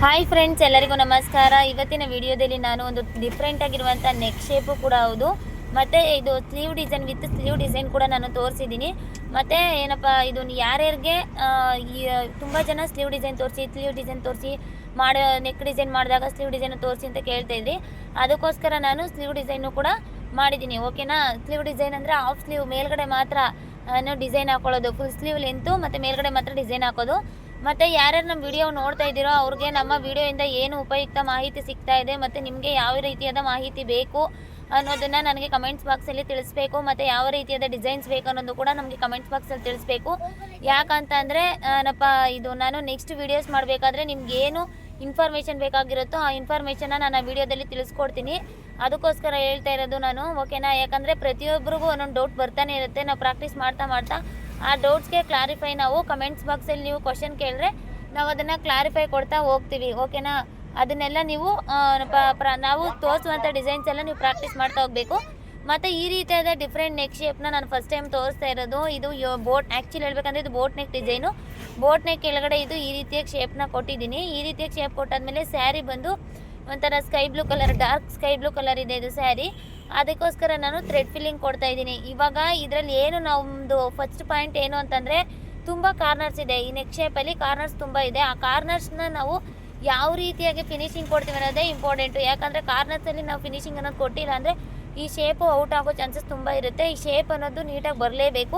Hi friends, ಎಲ್ಲರಿಗೂ ನಮಸ್ಕಾರ. ಇವತ್ತಿನ ವಿಡಿಯೋದಲ್ಲಿ ನಾನು ಒಂದು ಡಿಫ್ರೆಂಟ್ ಆಗಿರುವಂಥ ನೆಕ್ ಶೇಪು ಕೂಡ ಹೌದು, ಮತ್ತು ಇದು sleeve design with sleeve design ಕೂಡ ನಾನು ತೋರಿಸಿದ್ದೀನಿ. ಮತ್ತು ಏನಪ್ಪ ಇದು ಯಾರ್ಯಾರಿಗೆ ತುಂಬ ಜನ ಸ್ಲೀವ್ ಡಿಸೈನ್ ತೋರಿಸಿ ಮಾಡೋ ನೆಕ್ ಡಿಸೈನ್ ಮಾಡಿದಾಗ ಸ್ಲೀವ್ ಡಿಸೈನ್ ತೋರಿಸಿ ಅಂತ ಕೇಳ್ತಾಯಿದ್ರಿ. ಅದಕ್ಕೋಸ್ಕರ ನಾನು ಸ್ಲೀವ್ ಡಿಸೈನು ಕೂಡ ಮಾಡಿದ್ದೀನಿ. ಓಕೆನಾ? ಸ್ಲೀವ್ ಡಿಸೈನ್ ಅಂದರೆ ಹಾಫ್ ಸ್ಲೀವ್ ಮೇಲ್ಗಡೆ ಮಾತ್ರ ಡಿಸೈನ್ ಹಾಕೊಳ್ಳೋದು, ಫುಲ್ ಸ್ಲೀವ್ ಲೆಂತು ಮತ್ತು ಮೇಲ್ಗಡೆ ಮಾತ್ರ ಡಿಸೈನ್ ಹಾಕೋದು. ಮತ್ತು ಯಾರ್ಯಾರು ನಮ್ಮ ವಿಡಿಯೋ ನೋಡ್ತಾ ಇದ್ದೀರೋ ಅವ್ರಿಗೆ ನಮ್ಮ ವಿಡಿಯೋಯಿಂದ ಏನು ಉಪಯುಕ್ತ ಮಾಹಿತಿ ಸಿಗ್ತಾ ಇದೆ ಮತ್ತು ನಿಮಗೆ ಯಾವ ರೀತಿಯಾದ ಮಾಹಿತಿ ಬೇಕು ಅನ್ನೋದನ್ನು ನನಗೆ ಕಮೆಂಟ್ಸ್ ಬಾಕ್ಸಲ್ಲಿ ತಿಳಿಸ್ಬೇಕು. ಮತ್ತು ಯಾವ ರೀತಿಯಾದ ಡಿಸೈನ್ಸ್ ಬೇಕು ಅನ್ನೋದು ಕೂಡ ನಮಗೆ ಕಮೆಂಟ್ಸ್ ಬಾಕ್ಸಲ್ಲಿ ತಿಳಿಸ್ಬೇಕು. ಯಾಕಂತಂದರೆ ಇದು ನಾನು ನೆಕ್ಸ್ಟ್ ವೀಡಿಯೋಸ್ ಮಾಡಬೇಕಾದ್ರೆ ನಿಮ್ಗೇನು ಇನ್ಫಾರ್ಮೇಷನ್ ಬೇಕಾಗಿರುತ್ತೋ ಆ ಇನ್ಫಾರ್ಮೇಷನ್ನ ನಾನು ಆ ವಿಡಿಯೋದಲ್ಲಿ ತಿಳಿಸ್ಕೊಡ್ತೀನಿ. ಅದಕ್ಕೋಸ್ಕರ ಹೇಳ್ತಾ ಇರೋದು ನಾನು. ಓಕೆನಾ? ಯಾಕಂದರೆ ಪ್ರತಿಯೊಬ್ಬರಿಗೂ ಒಂದೊಂದು ಡೌಟ್ ಬರ್ತಾನೆ ಇರುತ್ತೆ. ನಾವು ಪ್ರಾಕ್ಟೀಸ್ ಮಾಡ್ತಾ ಆ ಡೌಟ್ಸ್ಗೆ ಕ್ಲಾರಿಫೈ ನಾವು ಕಮೆಂಟ್ಸ್ ಬಾಕ್ಸಲ್ಲಿ ನೀವು ಕ್ವಶನ್ ಕೇಳಿದ್ರೆ ನಾವು ಅದನ್ನು ಕ್ಲಾರಿಫೈ ಕೊಡ್ತಾ ಹೋಗ್ತೀವಿ. ಓಕೆನಾ? ಅದನ್ನೆಲ್ಲ ನೀವು ನಾವು ತೋರಿಸುವಂಥ ಡಿಸೈನ್ಸ್ ಎಲ್ಲ ನೀವು ಪ್ರಾಕ್ಟೀಸ್ ಮಾಡ್ತಾ ಹೋಗಬೇಕು. ಮತ್ತು ಈ ರೀತಿಯಾದ ಡಿಫ್ರೆಂಟ್ ನೆಕ್ ಶೇಪ್ನ ನಾನು ಫಸ್ಟ್ ಟೈಮ್ ತೋರಿಸ್ತಾ ಇರೋದು. ಇದು ಆ್ಯಕ್ಚುಲಿ ಹೇಳ್ಬೇಕಂದ್ರೆ ಇದು boat neck design. Boat neck ಕೆಳಗಡೆ ಇದು ಈ ರೀತಿಯಾಗಿ ಶೇಪ್ನ ಕೊಟ್ಟಿದ್ದೀನಿ. ಈ ರೀತಿಯಾಗಿ ಶೇಪ್ ಕೊಟ್ಟಾದ್ಮೇಲೆ ಸ್ಯಾರಿ ಬಂದು ಒಂಥರ sky blue colour, dark sky blue colour ಇದೆ ಇದು ಸ್ಯಾರಿ. ಅದಕ್ಕೋಸ್ಕರ ನಾನು ಥ್ರೆಡ್ ಫಿಲ್ಲಿಂಗ್ ಕೊಡ್ತಾ ಇದ್ದೀನಿ. ಇವಾಗ ಇದರಲ್ಲಿ ಏನು ನಮ್ಮದು ಫಸ್ಟ್ ಪಾಯಿಂಟ್ ಏನು ಅಂತಂದರೆ, ತುಂಬ ಕಾರ್ನರ್ಸ್ ಇದೆ ಈ ನೆಕ್ ಶೇಪಲ್ಲಿ. ಕಾರ್ನರ್ಸ್ ತುಂಬ ಇದೆ. ಆ ಕಾರ್ನರ್ಸ್ನ ನಾವು ಯಾವ ರೀತಿಯಾಗಿ ಫಿನಿಶಿಂಗ್ ಕೊಡ್ತೀವಿ ಅನ್ನೋದೇ ಇಂಪಾರ್ಟೆಂಟು. ಯಾಕಂದರೆ ಕಾರ್ನರ್ಸಲ್ಲಿ ನಾವು ಫಿನಿಶಿಂಗ್ ಅನ್ನೋದು ಕೊಟ್ಟಿಲ್ಲ ಅಂದರೆ ಈ ಶೇಪು ಔಟ್ ಆಗೋ ಚಾನ್ಸಸ್ ತುಂಬ ಇರುತ್ತೆ. ಈ ಶೇಪ್ ಅನ್ನೋದು ನೀಟಾಗಿ ಬರಲೇಬೇಕು.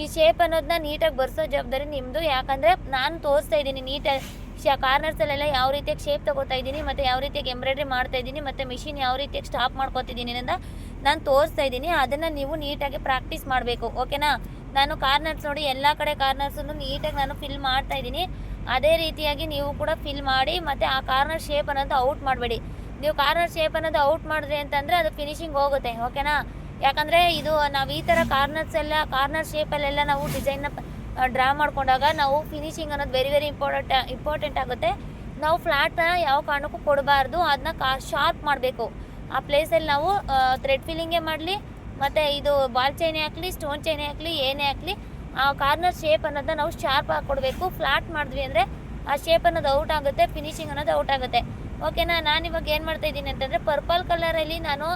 ಈ ಶೇಪ್ ಅನ್ನೋದನ್ನ ನೀಟಾಗಿ ಬರ್ಸೋ ಜವಾಬ್ದಾರಿ ನಿಮ್ಮದು. ಯಾಕಂದರೆ ನಾನು ತೋರಿಸ್ತಾ ಇದ್ದೀನಿ ನೀಟಾಗಿ ಕಾರ್ನರ್ಸಲ್ಲೆಲ್ಲ ಯಾವ ರೀತಿಯಾಗಿ ಶೇಪ್ ತೊಗೋತಾ ಇದ್ದೀನಿ ಮತ್ತು ಯಾವ ರೀತಿಯಾಗಿ ಎಂಬ್ರಾಯ್ಡ್ರಿ ಮಾಡ್ತಾ ಇದ್ದೀನಿ ಮತ್ತು ಮಿಷಿನ್ ಯಾವ ರೀತಿಯಾಗಿ ಸ್ಟಾಪ್ ಮಾಡ್ಕೊತಿದ್ದೀನಿ ಅಂತ ನಾನು ತೋರಿಸ್ತಾ ಇದ್ದೀನಿ. ಅದನ್ನು ನೀವು ನೀಟಾಗಿ ಪ್ರಾಕ್ಟೀಸ್ ಮಾಡಬೇಕು. ಓಕೆನಾ? ನಾನು ಕಾರ್ನರ್ಸ್ ನೋಡಿ ಎಲ್ಲ ಕಡೆ ಕಾರ್ನರ್ಸನ್ನು ನೀಟಾಗಿ ನಾನು ಫಿಲ್ ಮಾಡ್ತಾ ಇದ್ದೀನಿ. ಅದೇ ರೀತಿಯಾಗಿ ನೀವು ಕೂಡ ಫಿಲ್ ಮಾಡಿ. ಮತ್ತು ಆ ಕಾರ್ನರ್ ಶೇಪ್ ಅನ್ನೋದು ಔಟ್ ಮಾಡಬೇಡಿ. ನೀವು ಕಾರ್ನರ್ ಶೇಪ್ ಅನ್ನೋದು ಔಟ್ ಮಾಡಿದ್ರಿ ಅಂತಂದರೆ ಅದು ಫಿನಿಶಿಂಗ್ ಹೋಗುತ್ತೆ. ಓಕೆನಾ? ಯಾಕಂದರೆ ಇದು ನಾವು ಈ ಥರ ಕಾರ್ನರ್ ಶೇಪಲ್ಲೆಲ್ಲ ನಾವು ಡಿಸೈನ್ನ ಡ್ರಾ ಮಾಡ್ಕೊಂಡಾಗ ನಾವು ಫಿನಿಶಿಂಗ್ ಅನ್ನೋದು ವೆರಿ ವೆರಿ ಇಂಪಾರ್ಟೆಂಟ್ ಆಗುತ್ತೆ. ನಾವು ಫ್ಲ್ಯಾಟ್ನ ಯಾವ ಕಾರಣಕ್ಕೂ ಕೊಡಬಾರ್ದು. ಅದನ್ನ ಶಾರ್ಪ್ ಮಾಡಬೇಕು. ಆ ಪ್ಲೇಸಲ್ಲಿ ನಾವು ಥ್ರೆಡ್ ಫಿಲ್ಲಿಂಗೇ ಮಾಡಲಿ ಮತ್ತು ಇದು ಬಾಲ್ ಚೈನೇ ಹಾಕಲಿ, ಸ್ಟೋನ್ ಚೈನೇ ಹಾಕಲಿ, ಏನೇ ಹಾಕಲಿ, ಆ ಕಾರ್ನರ್ ಶೇಪ್ ಅನ್ನೋದನ್ನ ನಾವು ಶಾರ್ಪ್ ಆಗಿ ಕೊಡಬೇಕು. ಫ್ಲ್ಯಾಟ್ ಮಾಡಿದ್ವಿ ಅಂದರೆ ಆ ಶೇಪ್ ಅನ್ನೋದು ಔಟ್ ಆಗುತ್ತೆ, ಫಿನಿಶಿಂಗ್ ಅನ್ನೋದು ಔಟ್ ಆಗುತ್ತೆ. ಓಕೆನಾ? ನಾನಿವಾಗ ಏನು ಮಾಡ್ತಾಯಿದ್ದೀನಿ ಅಂತಂದರೆ ಪರ್ಪಲ್ ಕಲರಲ್ಲಿ ನಾನು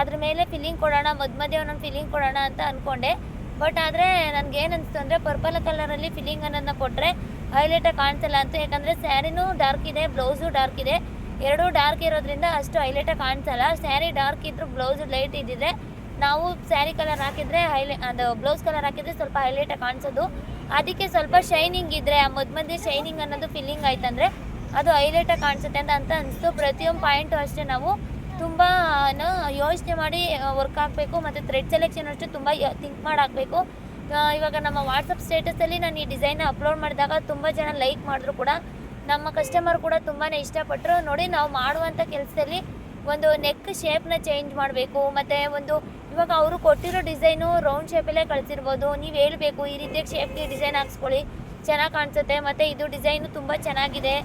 ಅದ್ರ ಮೇಲೆ ಫಿಲ್ಲಿಂಗ್ ಕೊಡೋಣ, ಮಧ್ಯೆ ಒಂದೊಂದು ಫಿಲ್ಲಿಂಗ್ ಕೊಡೋಣ ಅಂತ ಅಂದ್ಕೊಂಡೆ. ಬಟ್ ಆದರೆ ನನಗೇನು ಅನಿಸ್ತು ಅಂದರೆ ಪರ್ಪಲ್ ಕಲರಲ್ಲಿ ಫಿಲ್ಲಿಂಗ್ ಅನ್ನೋದನ್ನ ಕೊಟ್ಟರೆ ಹೈಲೈಟಾಗಿ ಕಾಣಿಸಲ್ಲ ಅಂತ. ಯಾಕಂದರೆ ಸ್ಯಾರಿನೂ ಡಾರ್ಕ್ ಇದೆ, ಬ್ಲೌಸು ಡಾರ್ಕ್ ಇದೆ. ಎರಡೂ ಡಾರ್ಕ್ ಇರೋದ್ರಿಂದ ಅಷ್ಟು ಹೈಲೈಟಾಗಿ ಕಾಣಿಸಲ್ಲ. ಸ್ಯಾರಿ ಡಾರ್ಕ್ ಇದ್ದರೂ ಬ್ಲೌಸು ಲೈಟ್ ಇದ್ದಿದ್ರೆ ನಾವು ಸ್ಯಾರಿ ಕಲರ್ ಹಾಕಿದರೆ ಅದು ಬ್ಲೌಸ್ ಕಲರ್ ಹಾಕಿದರೆ ಸ್ವಲ್ಪ ಹೈಲೈಟಾಗಿ ಕಾಣಿಸೋದು. ಅದಕ್ಕೆ ಸ್ವಲ್ಪ ಶೈನಿಂಗ್ ಇದ್ದರೆ ಆ ಮಧ್ಯೆ ಶೈನಿಂಗ್ ಅನ್ನೋದು ಫಿಲ್ಲಿಂಗ್ ಆಯ್ತಂದರೆ ಅದು ಹೈಲೈಟಾಗಿ ಕಾಣಿಸುತ್ತೆ ಅಂತ ಅನಿಸ್ತು. ಪ್ರತಿಯೊಂದು ಪಾಯಿಂಟು ಅಷ್ಟೇ ನಾವು ತುಂಬ ಯೋಚನೆ ಮಾಡಿ ವರ್ಕ್ ಹಾಕಬೇಕು. ಮತ್ತು ಥ್ರೆಡ್ ಸೆಲೆಕ್ಷನ್ ಅಷ್ಟೇ ತುಂಬ ಥಿಂಕ್ ಮಾಡಿ ಹಾಕಬೇಕು. ಇವಾಗ ನಮ್ಮ ವಾಟ್ಸಪ್ ಸ್ಟೇಟಸಲ್ಲಿ ನಾನು ಈ ಡಿಸೈನ್ನ ಅಪ್ಲೋಡ್ ಮಾಡಿದಾಗ ತುಂಬ ಜನ ಲೈಕ್ ಮಾಡಿದ್ರು ಕೂಡ, ನಮ್ಮ ಕಸ್ಟಮರ್ ಕೂಡ ತುಂಬಾ ಇಷ್ಟಪಟ್ಟರು. ನೋಡಿ, ನಾವು ಮಾಡುವಂಥ ಕೆಲಸದಲ್ಲಿ ಒಂದು ನೆಕ್ ಶೇಪ್ನ ಚೇಂಜ್ ಮಾಡಬೇಕು. ಮತ್ತು ಇವಾಗ ಅವರು ಕೊಟ್ಟಿರೋ ಡಿಸೈನು ರೌಂಡ್ ಶೇಪಲ್ಲೇ ಕಳಿಸಿರ್ಬೋದು. ನೀವು ಹೇಳಬೇಕು ಈ ರೀತಿಯಾಗಿ ಶೇಪ್ಗೆ ಡಿಸೈನ್ ಹಾಕ್ಸ್ಕೊಳ್ಳಿ, ಚೆನ್ನಾಗಿ ಕಾಣಿಸುತ್ತೆ, ಮತ್ತು ಇದು ಡಿಸೈನು ತುಂಬ ಚೆನ್ನಾಗಿದೆ,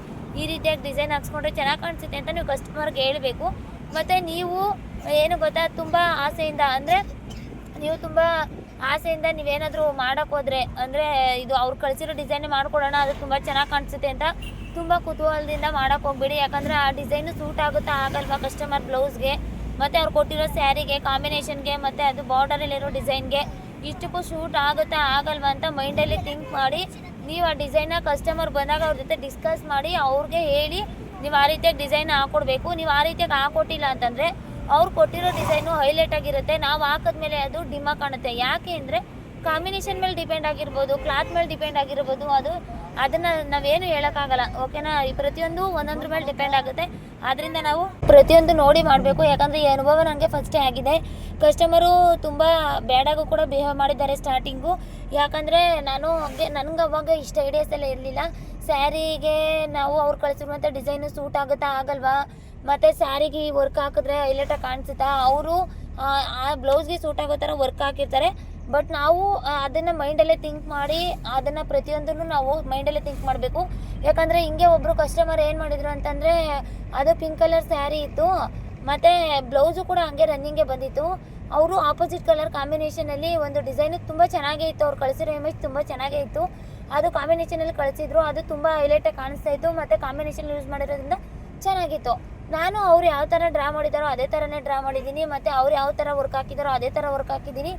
ಈ ರೀತಿಯಾಗಿ ಡಿಸೈನ್ ಹಾಕ್ಸ್ಕೊಂಡ್ರೆ ಚೆನ್ನಾಗಿ ಕಾಣಿಸುತ್ತೆ ಅಂತ ನೀವು ಕಸ್ಟಮರ್ಗೆ ಹೇಳಬೇಕು. ಮತ್ತು ನೀವು ಏನು ಗೊತ್ತಾ, ತುಂಬ ಆಸೆಯಿಂದ ಅಂದರೆ ನೀವು ತುಂಬ ಆಸೆಯಿಂದ ನೀವೇನಾದರೂ ಮಾಡೋಕ್ಕೋದ್ರೆ ಅಂದರೆ ಇದು ಅವ್ರು ಕಳಿಸಿರೋ ಡಿಸೈನೇ ಮಾಡ್ಕೊಡೋಣ, ಅದು ತುಂಬ ಚೆನ್ನಾಗಿ ಕಾಣಿಸುತ್ತೆ ಅಂತ ತುಂಬ ಕುತೂಹಲದಿಂದ ಮಾಡೋಕ್ಕೆ ಹೋಗ್ಬೇಡಿ. ಯಾಕಂದರೆ ಆ ಡಿಸೈನು ಸೂಟ್ ಆಗುತ್ತಾ ಆಗಲ್ವಾ ಕಸ್ಟಮರ್ ಬ್ಲೌಸ್ಗೆ, ಮತ್ತು ಅವ್ರು ಕೊಟ್ಟಿರೋ ಸ್ಯಾರಿಗೆ ಕಾಂಬಿನೇಷನ್ಗೆ, ಮತ್ತು ಅದು ಬಾರ್ಡರಲ್ಲಿರೋ ಡಿಸೈನ್ಗೆ ಇಷ್ಟಕ್ಕೂ ಶೂಟ್ ಆಗುತ್ತಾ ಆಗಲ್ವಾ ಅಂತ ಮೈಂಡಲ್ಲಿ ಥಿಂಕ್ ಮಾಡಿ ನೀವು ಆ ಡಿಸೈನ್ನ ಕಸ್ಟಮರ್ ಬಂದಾಗ ಅವ್ರ ಜೊತೆ ಡಿಸ್ಕಸ್ ಮಾಡಿ ಅವ್ರಿಗೆ ಹೇಳಿ ನೀವು ಆ ರೀತಿಯಾಗಿ ಡಿಸೈನ್ ಹಾಕ್ಕೊಡ್ಬೇಕು. ನೀವು ಆ ರೀತಿಯಾಗಿ ಹಾಕ್ಕೊಟ್ಟಿಲ್ಲ ಅಂತಂದರೆ ಅವ್ರು ಕೊಟ್ಟಿರೋ ಡಿಸೈನು ಹೈಲೈಟ್ ಆಗಿರುತ್ತೆ, ನಾವು ಹಾಕಿದ್ಮೇಲೆ ಅದು ಡಿಮ್ಮಾಗಿ ಕಾಣುತ್ತೆ. ಯಾಕೆ ಅಂದರೆ ಕಾಂಬಿನೇಷನ್ ಮೇಲೆ ಡಿಪೆಂಡ್ ಆಗಿರ್ಬೋದು, ಕ್ಲಾತ್ ಮೇಲೆ ಡಿಪೆಂಡ್ ಆಗಿರ್ಬೋದು, ಅದನ್ನು ನಾವೇನು ಹೇಳೋಕ್ಕಾಗಲ್ಲ. ಓಕೆನಾ? ಈ ಪ್ರತಿಯೊಂದು ಒಂದೊಂದ್ರ ಮೇಲೆ ಡಿಪೆಂಡ್ ಆಗುತ್ತೆ. ಆದ್ದರಿಂದ ನಾವು ಪ್ರತಿಯೊಂದು ನೋಡಿ ಮಾಡಬೇಕು. ಯಾಕಂದರೆ ಈ ಅನುಭವ ನನಗೆ ಫಸ್ಟೇ ಆಗಿದೆ. ಕಸ್ಟಮರು ತುಂಬ ಬ್ಯಾಡಾಗೂ ಕೂಡ ಬಿಹೇವ್ ಮಾಡಿದ್ದಾರೆ ಸ್ಟಾರ್ಟಿಂಗು. ಯಾಕಂದರೆ ನನಗೆ ಅವಾಗ ಇಷ್ಟ ಐಡಿಯಾಸ್ ಎಲ್ಲ ಇರಲಿಲ್ಲ. ಸ್ಯಾರಿಗೆ ನಾವು ಅವ್ರು ಕಳಿಸಿರುವಂಥ ಡಿಸೈನು ಸೂಟ್ ಆಗುತ್ತಾ ಆಗಲ್ವಾ, ಮತ್ತು ಸ್ಯಾರಿಗೆ ವರ್ಕ್ ಹಾಕಿದ್ರೆ ಹೈಲೈಟಾಗಿ ಕಾಣಿಸುತ್ತಾ, ಅವರು ಆ ಬ್ಲೌಸ್ಗೆ ಸೂಟ್ ಆಗೋ ಥರ ವರ್ಕ್ ಹಾಕಿರ್ತಾರೆ. ಬಟ್ ನಾವು ಅದನ್ನು ಮೈಂಡಲ್ಲೇ ಥಿಂಕ್ ಮಾಡಿ ಅದನ್ನು ಪ್ರತಿಯೊಂದನ್ನು ನಾವು ಮೈಂಡಲ್ಲೇ ಥಿಂಕ್ ಮಾಡಬೇಕು. ಯಾಕಂದರೆ ಹಿಂಗೆ ಒಬ್ಬರು ಕಸ್ಟಮರ್ ಏನು ಮಾಡಿದರು ಅಂತಂದರೆ, ಅದು ಪಿಂಕ್ ಕಲರ್ ಸ್ಯಾರಿ ಇತ್ತು ಮತ್ತು ಬ್ಲೌಸು ಕೂಡ ಹಂಗೆ ರನ್ನಿಂಗೇ ಬಂದಿತ್ತು. ಅವರು ಆಪೋಸಿಟ್ ಕಲರ್ ಕಾಂಬಿನೇಷನಲ್ಲಿ ಒಂದು ಡಿಸೈನು ತುಂಬ ಚೆನ್ನಾಗೇ ಇತ್ತು. ಅವ್ರು ಕಳಿಸಿರೋ ಇಮೇಜ್ ತುಂಬ ಚೆನ್ನಾಗೇ ಇತ್ತು. ಅದು ಕಾಂಬಿನೇಷನಲ್ಲಿ ಕಳಿಸಿದ್ರು. ಅದು ತುಂಬ ಹೈಲೈಟಾಗಿ ಕಾಣಿಸ್ತಾ ಇತ್ತು ಮತ್ತು ಕಾಂಬಿನೇಷನ್ ಯೂಸ್ ಮಾಡಿರೋದ್ರಿಂದ ಚೆನ್ನಾಗಿತ್ತು. ನಾನು ಅವ್ರು ಯಾವ ಥರ ಡ್ರಾ ಮಾಡಿದಾರೋ ಅದೇ ಥರನೇ ಡ್ರಾ ಮಾಡಿದ್ದೀನಿ, ಮತ್ತು ಅವ್ರು ಯಾವ ಥರ ವರ್ಕ್ ಹಾಕಿದಾರೋ ಅದೇ ಥರ ವರ್ಕ್ ಹಾಕಿದ್ದೀನಿ.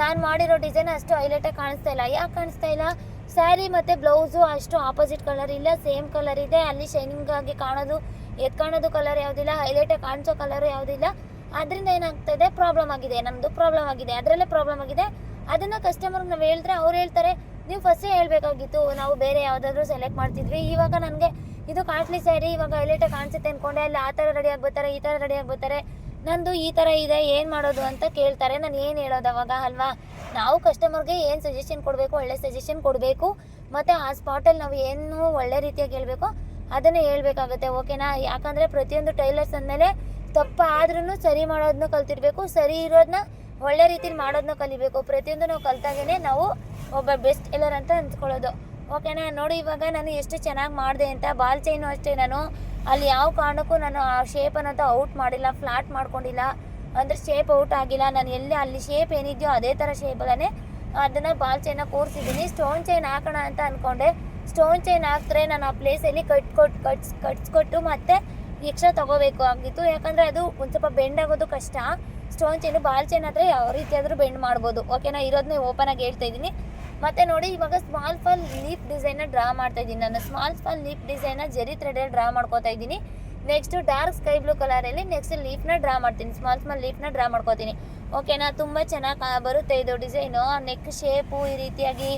ನಾನು ಮಾಡಿರೋ ಡಿಸೈನ್ ಅಷ್ಟು ಹೈಲೈಟಾಗಿ ಕಾಣಿಸ್ತಾ ಇಲ್ಲ. ಯಾಕೆ ಕಾಣಿಸ್ತಾ ಇಲ್ಲ? ಸ್ಯಾರಿ ಮತ್ತು ಬ್ಲೌಸು ಅಷ್ಟು ಆಪೋಸಿಟ್ ಕಲರ್ ಇಲ್ಲ, ಸೇಮ್ ಕಲರ್ ಇದೆ. ಅಲ್ಲಿ ಶೈನಿಂಗ್ ಆಗಿ ಕಾಣೋದು, ಕಾಣೋದು ಕಲರ್ ಯಾವುದಿಲ್ಲ, ಹೈಲೈಟಾಗಿ ಕಾಣಿಸೋ ಕಲರ್ ಯಾವುದಿಲ್ಲ. ಅದರಿಂದ ಏನಾಗ್ತಾಯಿದೆ, ಪ್ರಾಬ್ಲಮ್ ಆಗಿದೆ, ನಮ್ಮದು ಪ್ರಾಬ್ಲಮ್ ಆಗಿದೆ, ಅದರಲ್ಲೇ ಪ್ರಾಬ್ಲಮ್ ಆಗಿದೆ. ಅದನ್ನು ಕಸ್ಟಮರ್ಗೆ ನಾವು ಹೇಳಿದ್ರೆ ಅವ್ರು ಹೇಳ್ತಾರೆ, ನೀವು ಫಸ್ಟೇ ಹೇಳಬೇಕಾಗಿತ್ತು, ನಾವು ಬೇರೆ ಯಾವುದಾದ್ರೂ ಸೆಲೆಕ್ಟ್ ಮಾಡ್ತಿದ್ವಿ. ಇವಾಗ ನನಗೆ ಇದು ಕಾಸ್ಟ್ಲಿ ಸ್ಯಾರಿ ಇವಾಗ ಹೈಲೈಟಾಗಿ ಕಾಣಿಸುತ್ತೆ ಅಂದ್ಕೊಂಡೆ, ಅಲ್ಲಿ ಆ ಥರ ರೆಡಿಯಾಗಿ ಬರ್ತಾರೆ, ಈ ಥರ ರೆಡಿಯಾಗಿ ಬರ್ತಾರೆ, ನಂದು ಈ ಥರ ಇದೆ, ಏನು ಮಾಡೋದು ಅಂತ ಕೇಳ್ತಾರೆ. ನಾನು ಏನು ಹೇಳೋದು ಅವಾಗ ಅಲ್ವಾ? ನಾವು ಕಸ್ಟಮರ್ಗೆ ಏನು ಸಜೆಷನ್ ಕೊಡಬೇಕು, ಒಳ್ಳೆ ಸಜೆಷನ್ ಕೊಡಬೇಕು. ಮತ್ತು ಆ ಸ್ಪಾಟಲ್ಲಿ ನಾವು ಏನು ಒಳ್ಳೆ ರೀತಿಯಾಗಿ ಹೇಳಬೇಕು ಅದನ್ನೇ ಹೇಳ್ಬೇಕಾಗುತ್ತೆ, ಓಕೆನಾ? ಯಾಕಂದರೆ ಪ್ರತಿಯೊಂದು ಟೈಲರ್ಸ್ ಅಂದಮೇಲೆ ತಪ್ಪು ಆದ್ರೂ ಸರಿ ಮಾಡೋದನ್ನ ಕಲ್ತಿರ್ಬೇಕು, ಸರಿ ಇರೋದನ್ನ ಒಳ್ಳೆ ರೀತಿಲಿ ಮಾಡೋದನ್ನ ಕಲಿಬೇಕು. ಪ್ರತಿಯೊಂದು ನಾವು ಕಲ್ತಾಗೇ ನಾವು ಒಬ್ಬ ಬೆಸ್ಟ್ ಟೈಲರ್ ಅಂತ ಅನ್ಸ್ಕೊಳ್ಳೋದು, ಓಕೆನಾ? ನೋಡಿ ಇವಾಗ ನಾನು ಎಷ್ಟು ಚೆನ್ನಾಗಿ ಮಾಡಿದೆ ಅಂತ. ಬಾಲ್ ಚೈನು ಅಷ್ಟೇ, ನಾನು ಅಲ್ಲಿ ಯಾವ ಕಾರಣಕ್ಕೂ ನಾನು ಆ ಶೇಪ್ ಅನ್ನೋದು ಔಟ್ ಮಾಡಿಲ್ಲ, ಫ್ಲಾಟ್ ಮಾಡ್ಕೊಂಡಿಲ್ಲ, ಅಂದರೆ ಶೇಪ್ ಔಟ್ ಆಗಿಲ್ಲ. ನಾನು ಎಲ್ಲಿ ಅಲ್ಲಿ ಶೇಪ್ ಏನಿದೆಯೋ ಅದೇ ಥರ ಶೇಪಲ್ಲೇ ಅದನ್ನು ಬಾಲ್ ಚೈನ ಕೂರಿಸಿದ್ದೀನಿ. ಸ್ಟೋನ್ ಚೈನ್ ಹಾಕೋಣ ಅಂತ ಅಂದ್ಕೊಂಡೆ. ಸ್ಟೋನ್ ಚೈನ್ ಹಾಕಿದ್ರೆ ನಾನು ಆ ಪ್ಲೇಸಲ್ಲಿ ಕಟ್ಸ್ಕೊಟ್ಟು ಮತ್ತೆ ಎಕ್ಸ್ಟ್ರಾ ತೊಗೋಬೇಕು ಆಗಿತ್ತು. ಯಾಕಂದರೆ ಅದು ಒಂದು ಸ್ವಲ್ಪ ಬೆಂಡ್ ಆಗೋದು ಕಷ್ಟ. ಸ್ಟೋನ್ ಚೈನು ಬಾಲ್ ಚೈನ್ ಆದರೆ ಯಾವ ರೀತಿ ಆದರೂ ಬೆಂಡ್ ಮಾಡ್ಬೋದು, ಓಕೆನಾ? ಇರೋದನ್ನೇ ಓಪನಾಗಿ ಹೇಳ್ತಾ ಇದ್ದೀನಿ. ಮತ್ತು ನೋಡಿ ಇವಾಗ ಸ್ಮಾಲ್ ಫಾಲ್ ಲೀಫ್ ಡಿಸೈನ್ನ ಡ್ರಾ ಮಾಡ್ತಾಯಿದ್ದೀನಿ. ನಾನು ಸ್ಮಾಲ್ ಫಾಲ್ ಲೀಫ್ ಡಿಸೈನ್ನ ಜರಿ ಥ್ರೆಡಲ್ಲಿ ಡ್ರಾ ಮಾಡ್ಕೋತಾ ಇದ್ದೀನಿ. ನೆಕ್ಸ್ಟು ಡಾರ್ಕ್ ಸ್ಕೈ ಬ್ಲೂ ಕಲರಲ್ಲಿ ನೆಕ್ಸ್ಟ್ ಲೀಫ್ನ ಡ್ರಾ ಮಾಡ್ತೀನಿ, ಸ್ಮಾಲ್ ಲೀಫ್ನ ಡ್ರಾ ಮಾಡ್ಕೋತೀನಿ, ಓಕೆನಾ? ತುಂಬ ಚೆನ್ನಾಗಿ ಬರುತ್ತೆ ಇದು ಡಿಸೈನು. ನೆಕ್ ಶೇಪು ಈ ರೀತಿಯಾಗಿ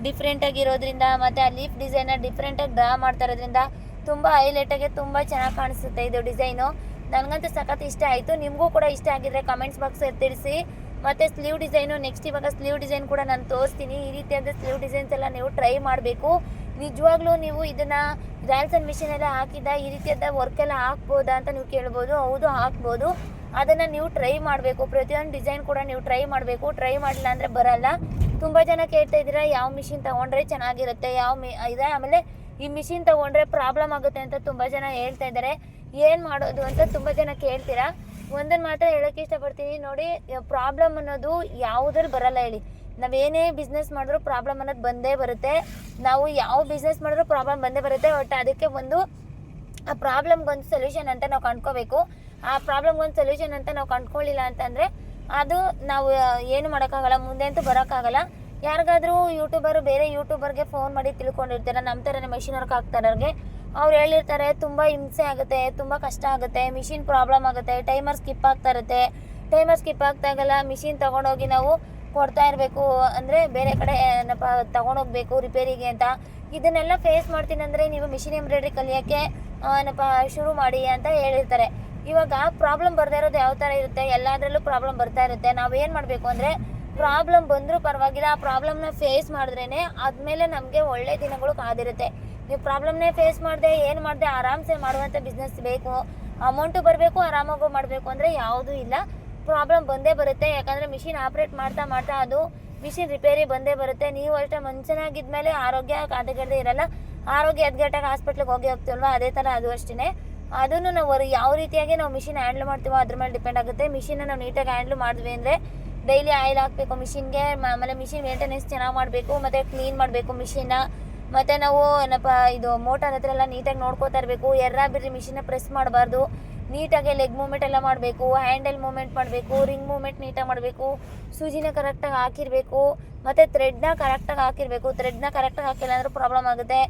ಡಿಫ್ರೆಂಟಾಗಿರೋದ್ರಿಂದ ಮತ್ತು ಆ ಲೀಫ್ ಡಿಸೈನ್ನ ಡಿಫ್ರೆಂಟಾಗಿ ಡ್ರಾ ಮಾಡ್ತಾ ಇರೋದ್ರಿಂದ ತುಂಬ ಹೈಲೈಟಾಗಿ ತುಂಬ ಚೆನ್ನಾಗಿ ಕಾಣಿಸುತ್ತೆ ಇದು ಡಿಸೈನು. ನನಗಂತೂ ಸಖತ್ ಇಷ್ಟ ಆಯಿತು. ನಿಮಗೂ ಕೂಡ ಇಷ್ಟ ಆಗಿದ್ರೆ ಕಮೆಂಟ್ಸ್ ಬಾಕ್ಸಲ್ಲಿ ತಿಳಿಸಿ. ಮತ್ತು ಸ್ಲೀವ್ ಡಿಸೈನು ನೆಕ್ಸ್ಟ್ ಇವಾಗ ಸ್ಲೀವ್ ಡಿಸೈನ್ ಕೂಡ ನಾನು ತೋರಿಸ್ತೀನಿ. ಈ ರೀತಿಯಾದ ಸ್ಲೀವ್ ಡಿಸೈನ್ಸ್ ಎಲ್ಲ ನೀವು ಟ್ರೈ ಮಾಡಬೇಕು. ನಿಜವಾಗ್ಲೂ ನೀವು ಇದನ್ನು ರ್ಯಾಲ್ಸನ್ ಮಿಷಿನೆಲ್ಲ ಹಾಕಿದ್ದ ಈ ರೀತಿಯಾದ ವರ್ಕೆಲ್ಲ ಹಾಕ್ಬೋದಾ ಅಂತ ನೀವು ಕೇಳ್ಬೋದು. ಹೌದು, ಹಾಕ್ಬೋದು. ಅದನ್ನು ನೀವು ಟ್ರೈ ಮಾಡಬೇಕು. ಪ್ರತಿಯೊಂದು ಡಿಸೈನ್ ಕೂಡ ನೀವು ಟ್ರೈ ಮಾಡಬೇಕು. ಟ್ರೈ ಮಾಡಿಲ್ಲ ಅಂದರೆ ಬರಲ್ಲ. ತುಂಬ ಜನ ಕೇಳ್ತಾ ಇದ್ದೀರಾ ಯಾವ ಮಿಷಿನ್ ತೊಗೊಂಡ್ರೆ ಚೆನ್ನಾಗಿರುತ್ತೆ, ಇದೆ. ಆಮೇಲೆ ಈ ಮಿಷಿನ್ ತೊಗೊಂಡ್ರೆ ಪ್ರಾಬ್ಲಮ್ ಆಗುತ್ತೆ ಅಂತ ತುಂಬ ಜನ ಹೇಳ್ತಾ ಇದ್ದಾರೆ. ಏನು ಮಾಡೋದು ಅಂತ ತುಂಬ ಜನ ಕೇಳ್ತೀರಾ. ಒಂದನ್ನು ಮಾತ್ರ ಹೇಳೋಕ್ಕೆ ಇಷ್ಟಪಡ್ತೀನಿ. ನೋಡಿ, ಪ್ರಾಬ್ಲಮ್ ಅನ್ನೋದು ಯಾವುದ್ರಲ್ಲಿ ಬರಲ್ಲ ಹೇಳಿ. ನಾವೇನೇ ಬಿಸ್ನೆಸ್ ಮಾಡಿದ್ರೂ ಪ್ರಾಬ್ಲಮ್ ಅನ್ನೋದು ಬಂದೇ ಬರುತ್ತೆ. ನಾವು ಯಾವ ಬಿಸ್ನೆಸ್ ಮಾಡಿದ್ರೂ ಪ್ರಾಬ್ಲಮ್ ಬಂದೇ ಬರುತ್ತೆ. ಒಟ್ಟು ಅದಕ್ಕೆ ಆ ಪ್ರಾಬ್ಲಮ್ಗೊಂದು ಸೊಲ್ಯೂಷನ್ ಅಂತ ನಾವು ಕಂಡ್ಕೋಬೇಕು. ಆ ಪ್ರಾಬ್ಲಮ್ಗೊಂದು ಸೊಲ್ಯೂಷನ್ ಅಂತ ನಾವು ಕಂಡ್ಕೊಳ್ಳಿಲ್ಲ ಅಂತಂದರೆ ಅದು ನಾವು ಏನು ಮಾಡೋಕ್ಕಾಗಲ್ಲ, ಮುಂದೆ ಅಂತೂ ಬರೋಕ್ಕಾಗಲ್ಲ. ಯಾರಿಗಾದರೂ ಬೇರೆ ಯೂಟ್ಯೂಬರ್ಗೆ ಫೋನ್ ಮಾಡಿ ತಿಳ್ಕೊಂಡಿರ್ತಾರೆ, ನಮ್ಮ ಥರನೇ ಮೆಷಿನ್ ವರ್ಕ್ ಆಗ್ತಾರವ್ರಿಗೆ. ಅವ್ರು ಹೇಳಿರ್ತಾರೆ ತುಂಬ ಹಿಂಸೆ ಆಗುತ್ತೆ, ತುಂಬ ಕಷ್ಟ ಆಗುತ್ತೆ, ಮಿಷಿನ್ ಪ್ರಾಬ್ಲಮ್ ಆಗುತ್ತೆ, ಟೈಮರ್ ಸ್ಕಿಪ್ ಆಗ್ತಾ ಇರುತ್ತೆ. ಟೈಮರ್ ಸ್ಕಿಪ್ ಆಗ್ತಾಗಲ್ಲ, ಮಿಷಿನ್ ತೊಗೊಂಡೋಗಿ ನಾವು ಕೊಡ್ತಾ ಇರಬೇಕು, ಅಂದರೆ ಬೇರೆ ಕಡೆ ಏನಪ್ಪ ತೊಗೊಂಡೋಗ್ಬೇಕು ರಿಪೇರಿಗೆ ಅಂತ. ಇದನ್ನೆಲ್ಲ ಫೇಸ್ ಮಾಡ್ತೀನಿ ಅಂದರೆ ನೀವು ಮಿಷಿನ್ ಎಂಬ್ರಾಯ್ಡ್ರಿ ಕಲಿಯೋಕ್ಕೆ ಶುರು ಮಾಡಿ ಅಂತ ಹೇಳಿರ್ತಾರೆ. ಇವಾಗ ಪ್ರಾಬ್ಲಮ್ ಬರ್ತಾ ಇರೋದು ಯಾವ ಥರ ಇರುತ್ತೆ, ಎಲ್ಲದರಲ್ಲೂ ಪ್ರಾಬ್ಲಮ್ ಬರ್ತಾ ಇರುತ್ತೆ. ನಾವೇನು ಮಾಡಬೇಕು ಅಂದರೆ ಪ್ರಾಬ್ಲಮ್ ಬಂದರೂ ಪರವಾಗಿಲ್ಲ, ಆ ಪ್ರಾಬ್ಲಮ್ನ ಫೇಸ್ ಮಾಡಿದ್ರೇ ಆದಮೇಲೆ ನಮಗೆ ಒಳ್ಳೆ ದಿನಗಳು ಕಾದಿರುತ್ತೆ. ನೀವು ಪ್ರಾಬ್ಲಮ್ನೇ ಫೇಸ್ ಮಾಡಿದೆ, ಏನು ಮಾಡಿದೆ, ಆರಾಮ್ಸೆ ಮಾಡುವಂಥ ಬಿಸ್ನೆಸ್ ಬೇಕು, ಅಮೌಂಟು ಬರಬೇಕು, ಆರಾಮಾಗೂ ಮಾಡಬೇಕು ಅಂದರೆ ಯಾವುದೂ ಇಲ್ಲ. ಪ್ರಾಬ್ಲಮ್ ಬಂದೇ ಬರುತ್ತೆ. ಯಾಕಂದರೆ ಮಿಷಿನ್ ಆಪ್ರೇಟ್ ಮಾಡ್ತಾ ಮಾಡ್ತಾ ಅದು ಮಿಷಿನ್ ರಿಪೇರಿ ಬಂದೇ ಬರುತ್ತೆ. ನೀವು ಅಷ್ಟೇ ಮನುಷ್ಯನಾಗಿದ್ಮೇಲೆ ಆರೋಗ್ಯ ಕಾದಗಡೆ ಇರಲ್ಲ. ಆರೋಗ್ಯ ಎದ್ಗಟ್ಟಾಗ ಹಾಸ್ಪಿಟ್ಲಿಗೆ ಹೋಗ್ತೀವಲ್ವ, ಅದೇ ಥರ ಅದು ಅಷ್ಟೇ. ಅದನ್ನು ನಾವು ಯಾವ ರೀತಿಯಾಗಿ ನಾವು ಮಿಷಿನ್ ಹ್ಯಾಂಡ್ಲ್ ಮಾಡ್ತೀವೋ ಅದ್ರ ಮೇಲೆ ಡಿಪೆಂಡ್ ಆಗುತ್ತೆ. ಮಿಷಿನ್ನ ನಾವು ನೀಟಾಗಿ ಹ್ಯಾಂಡ್ಲ್ ಮಾಡಿದ್ವಿ ಅಂದರೆ ಡೈಲಿ ಆಯಿಲ್ ಹಾಕಬೇಕು ಮಿಷಿನ್ಗೆ, ಆಮೇಲೆ ಮಿಷಿನ್ ಮೇಂಟೆನೆನ್ಸ್ ಚೆನ್ನಾಗಿ ಮಾಡಬೇಕು, ಮತ್ತು ಕ್ಲೀನ್ ಮಾಡಬೇಕು ಮಿಷಿನ್ನ. ಮತ್ತು ನಾವು ಇದು ಮೋಟರ್ ಹತ್ರ ಎಲ್ಲ ನೀಟಾಗಿ ನೋಡ್ಕೋತಾ ಇರಬೇಕು. ಬಿರ್ರಿ ಮಿಷಿನ್ನ ಪ್ರೆಸ್ ಮಾಡಬಾರ್ದು. ನೀಟಾಗಿ ಲೆಗ್ ಮೂಮೆಂಟ್ ಎಲ್ಲ ಮಾಡಬೇಕು, ಹ್ಯಾಂಡಲ್ ಮೂಮೆಂಟ್ ಮಾಡಬೇಕು, ರಿಂಗ್ ಮೂಮೆಂಟ್ ನೀಟಾಗಿ ಮಾಡಬೇಕು, ಸೂಜಿನ ಕರೆಕ್ಟಾಗಿ ಹಾಕಿರಬೇಕು, ಮತ್ತು ಥ್ರೆಡ್ನ ಕರೆಕ್ಟಾಗಿ ಹಾಕಿರಬೇಕು. ಥ್ರೆಡ್ನ ಕರೆಕ್ಟಾಗಿ ಹಾಕಿಲ್ಲ ಅಂದ್ರೆ ಪ್ರಾಬ್ಲಮ್ ಆಗುತ್ತೆ.